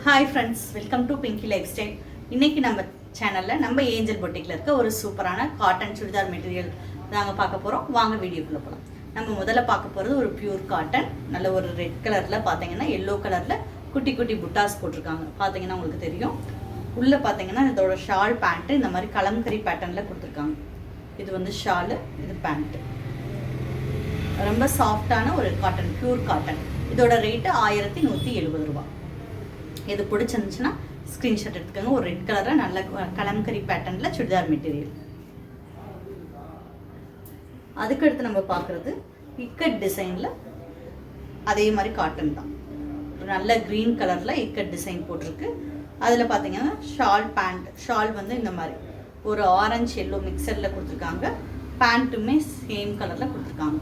Hi friends, welcome to Pinki life style. இன்றைக்கி நம்ம சேனலில் நம்ம ஏஞ்சல் பொட்டிக்கில் இருக்க ஒரு சூப்பரான காட்டன் சுடிதார் மெட்டீரியல் நாங்கள் பார்க்க போகிறோம். வாங்க வீடியோக்குள்ளே போகலாம். நம்ம முதல்ல பார்க்க போகிறது ஒரு பியூர் காட்டன். நல்ல ஒரு ரெட் கலரில் பார்த்தீங்கன்னா எல்லோ கலரில் குட்டி குட்டி புட்டாஸ் போட்டிருக்காங்க. பார்த்தீங்கன்னா உங்களுக்கு தெரியும். உள்ளே பார்த்தீங்கன்னா இதோட ஷால் பேண்ட்டு இந்த மாதிரி கலம்கரி பேட்டர்னில் கொடுத்துருக்காங்க. இது வந்து ஷாலு, இது பேண்ட்டு. ரொம்ப சாஃப்டான ஒரு காட்டன், பியூர் காட்டன். இதோட ரேட்டு 1170 ரூபா. இது பிடிச்சிருந்துச்சுன்னா ஸ்க்ரீன்ஷாட் எடுத்துக்கோங்க. ஒரு ரெட் கலரில் நல்ல கலம்கரி பேட்டர்னில் சுடிதார் மெட்டீரியல். அதுக்கடுத்து நம்ம பார்க்குறது இக்கட் டிசைனில் அதே மாதிரி காட்டன் தான். நல்ல க்ரீன் கலரில் இக்கட் டிசைன் போட்டிருக்கு. அதில் பார்த்தீங்கன்னா ஷால் பேண்ட், ஷால் வந்து இந்த மாதிரி ஒரு ஆரஞ்சு எல்லோ மிக்சரில் கொடுத்துருக்காங்க. பேண்ட்டுமே சேம் கலரில் கொடுத்துருக்காங்க.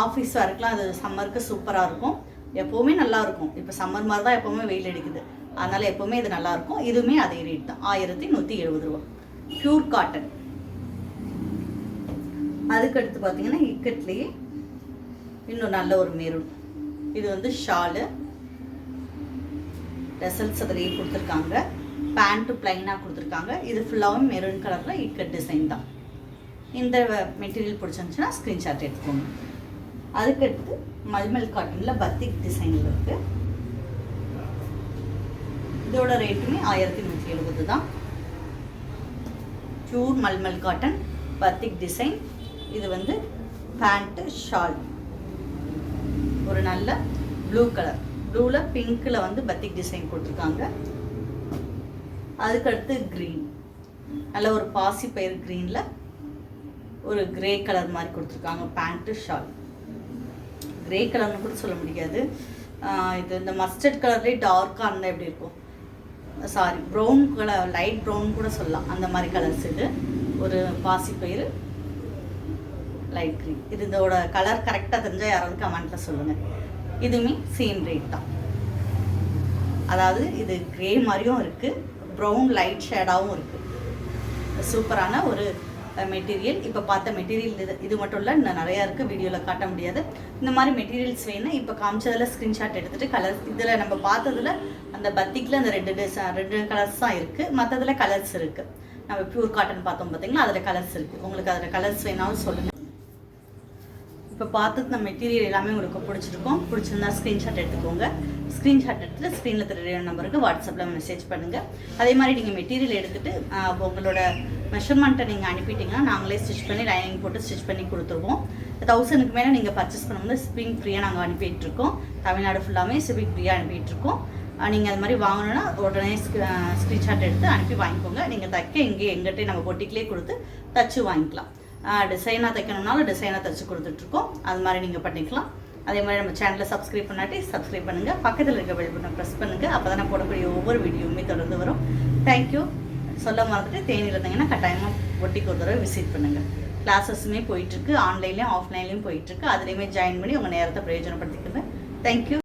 ஆஃபீஸ் ஒர்க்லாம் அது சம்மருக்கு சூப்பராக இருக்கும், எப்போவுமே நல்லாயிருக்கும். இப்போ சம்மர் மாதிரி தான் எப்போவுமே வெயில் அடிக்குது, அதனால் எப்போவுமே இது நல்லாயிருக்கும். இதுவுமே அதே ரேட் தான், 1170 ரூபா, பியூர் காட்டன். அதுக்கடுத்து பார்த்தீங்கன்னா இக்கட்லேயே இன்னும் நல்ல ஒரு மெரூன். இது வந்து ஷாலு, டெசல்ஸ் அதிலேயே கொடுத்துருக்காங்க. பேண்ட்டு ப்ளைனாக கொடுத்துருக்காங்க. இது ஃபுல்லாகவும் மெரூன் கலரில் இக்கட் டிசைன் தான். இந்த மெட்டீரியல் பிடிச்சிருந்துச்சுன்னா ஸ்க்ரீன்ஷாட் எடுத்துக்கோங்க. அதுக்கடுத்து மல்மல் காட்டனில் பத்திக் டிசைனில் இருக்குது. இதோட ரேட்டுமே 1170 தான். Pure mulmul cotton பத்திக் design. இது வந்து பேண்ட்டு ஷால், ஒரு நல்ல ப்ளூ கலர், ப்ளூவில் பிங்க்கில் வந்து பத்திக் டிசைன் கொடுத்துருக்காங்க. அதுக்கடுத்து க்ரீன், நல்ல ஒரு பாசி பயிர் க்ரீனில் ஒரு கிரே கலர் மாதிரி கொடுத்துருக்காங்க. பேண்ட்டு ஷால், கிரே கலர்னு கூட சொல்ல முடியாது, இது இந்த மஸ்டர்ட் கலர்லேயே டார்க்காக இருந்தால் எப்படி இருக்கும், sorry brown colour, light brown கூட சொல்லலாம், அந்த மாதிரி கலர்ஸ். இது ஒரு பாசிப்பயிறு லைட் க்ரீன். இது இதோட கலர் கரெக்டாக தெரிஞ்சால் யாராவது கமெண்ட்டில் சொல்லுங்கள். இதுவுமே சேம் ரேட் தான். அதாவது இது க்ரே மாதிரியும் இருக்குது, ப்ரௌன் லைட் ஷேடாகவும் இருக்குது. சூப்பரான ஒரு மெட்டீரியல். இப்போ பார்த்த மெட்டீரியல் இது மட்டும் இல்லை, இன்னும் நிறையா இருக்குது, வீடியோவில் காட்ட முடியாது. இந்த மாதிரி மெட்டீரியல்ஸ் வேணும். இப்போ காமிச்சதில் ஸ்க்ரீன்ஷாட் எடுத்துகிட்டு கலர்ஸ், இதில் நம்ம பார்த்ததில் அந்த பத்திக்கில் அந்த ரெண்டு கலர்ஸ் தான் இருக்குது, மற்றதில் கலர்ஸ் இருக்குது. நம்ம பியூர் காட்டன் பார்த்தோம் பார்த்தீங்களா, அதில் கலர்ஸ் இருக்குது. உங்களுக்கு அதில் கலர்ஸ் வேணாலும் சொல்லுங்கள். இப்போ பார்த்தது இந்த மெட்டீரியல் எல்லாமே உங்களுக்கு பிடிச்சிருந்தா ஸ்க்ரீன்ஷாட் எடுத்துக்கோங்க. ஸ்க்ரீன்ஷாட் எடுத்துகிட்டு ஸ்க்ரீனில் தெரிய நம்பருக்கு வாட்ஸ்அப்பில் மெசேஜ் பண்ணுங்கள். அதே மாதிரி நீங்கள் மெட்டீரியல் எடுத்துகிட்டு உங்களோட மெஷர்மெண்ட்டை நீங்கள் அனுப்பிட்டிங்கன்னா நாங்களே ஸ்டிச் பண்ணி லைனிங் போட்டு ஸ்டிச் பண்ணி கொடுத்துருவோம். 1000க்கு மேலே நீங்கள் பர்ச்சேஸ் பண்ணும்போது ஷிப்பிங் ஃப்ரீயாக நாங்கள் அனுப்பிட்டுருக்கோம். தமிழ்நாடு ஃபுல்லாமே ஷிப்பிங் ஃப்ரீயாக அனுப்பிட்டுருக்கோம். நீங்கள் அது மாதிரி வாங்கணுன்னா உடனே ஸ்க்ரீன்ஷாட் எடுத்து அனுப்பி வாங்கிக்கோங்க. நீங்கள் தைக்க இங்கே எங்கிட்டே நம்ம பொட்டிக்கிலே கொடுத்து தச்சு வாங்கிக்கலாம். டிசைனாக தைக்கணுன்னாலும் டிசைனாக தைச்சி கொடுத்துட்ருக்கோம். அது மாதிரி நீங்கள் பண்ணிக்கலாம். அதே மாதிரி நம்ம சேனலை சப்ஸ்கிரைப் பண்ணாட்டி சப்ஸ்கிரைப் பண்ணுங்கள். பக்கத்தில் இருக்க பெல் பட்டனை ப்ரெஸ் பண்ணுங்கள். அப்போ தான் போடக்கூடிய ஒவ்வொரு வீடியோவுமே தொடர்ந்து வரும். தேங்க்யூ. சொல்ல மறந்துட்டு தேனியில் இருந்தீங்கன்னா கட்டாயமாக பொட்டிக்கு ஒரு தடவை விசிட் பண்ணுங்கள். கிளாஸஸுமே போயிட்டுருக்கு, ஆன்லைன்லேயும் ஆஃப்லைன்லேயும் போயிட்டுருக்கு. அதுலேயுமே ஜாயின் பண்ணி உங்கள் நேரத்தை பிரயோஜனப்படுத்திக்கோங்க. தேங்க்யூ.